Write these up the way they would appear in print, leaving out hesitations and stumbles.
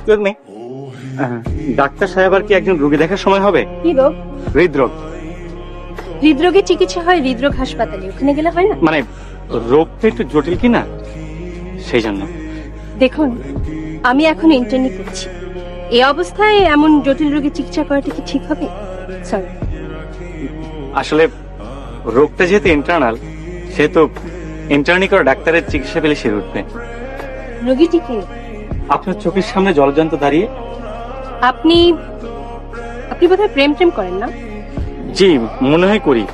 Excuse me, doctor সাহেব আর কি একজন রোগী দেখার সময় হবে? কি রোগ? হৃদরোগ। হৃদরোগের চিকিৎসা হয় হৃদরোগ হাসপাতালে, ওখানে গেলে হয় না? মানে রোগটা একটু জটিল কি না, সেই জন্য। দেখুন, আমি এখন ইন্টার্নি করছি, এই অবস্থায় এমন জটিল রোগের চিকিৎসা করাটা কি ঠিক হবে? সরি। আসলে রোগটা যেহেতু ইন্টারনাল, সেহেতু ইন্টার্নি করা ডাক্তারের চিকিৎসা পেলে সেরে উঠবে। রোগীটি কে? আপনার চোখের সামনে জলজন্ত দাঁড়িয়ে। আপনি আপনি বোধহয় প্রেম প্রেম করেন না? জি, মনে হয় করি,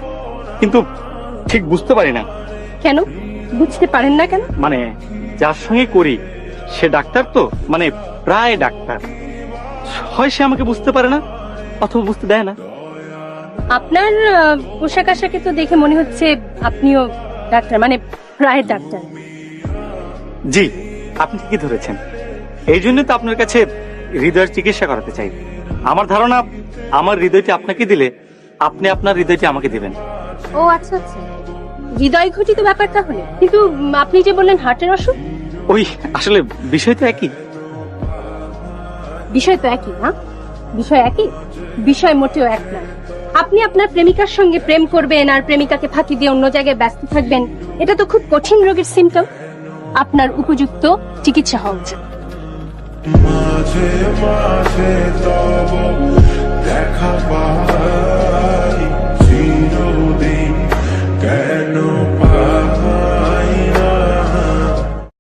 কিন্তু ঠিক বুঝতে পারি না। কেন বুঝতে পারেন না কেন? মানে যার সঙ্গে করি সে ডাক্তার, তো মানে প্রায় ডাক্তার, হয় সে আমাকে বুঝতে পারে না অথবা বুঝতে দেয় না। আপনার পোশাক আশাকে তো দেখে মনে হচ্ছে আপনিও ডাক্তার, মানে প্রায় ডাক্তার। জি, আপনি ঠিকই ধরেছেন। এই জন্য তো আপনার কাছে হৃদয়ের চিকিৎসা করাতে চাই। আমার ধারণা, আমার হৃদয়টি আপনাকে দিলে আপনি আপনার হৃদয়টি আমাকে দিবেন। ও আচ্ছা আচ্ছা, হৃদয় ঘটিত ব্যাপার তাহলে। কিন্তু আপনি যে বললেন হার্টের অসুখ। ওই আসলে বিষয় তো একই। বিষয় তো একই না? বিষয় একই, বিষয় মোটেও এক নয়। আপনি আপনার প্রেমিকার সঙ্গে প্রেম করবেন আর প্রেমিকাকে ফাঁকি দিয়ে অন্য জায়গায় ব্যস্ত থাকবেন, এটা তো খুব কঠিন রোগের সিমটম। আপনার উপযুক্ত চিকিৎসা হওয়া উচিত। মাঝে মাঝে তব দেখা পায়।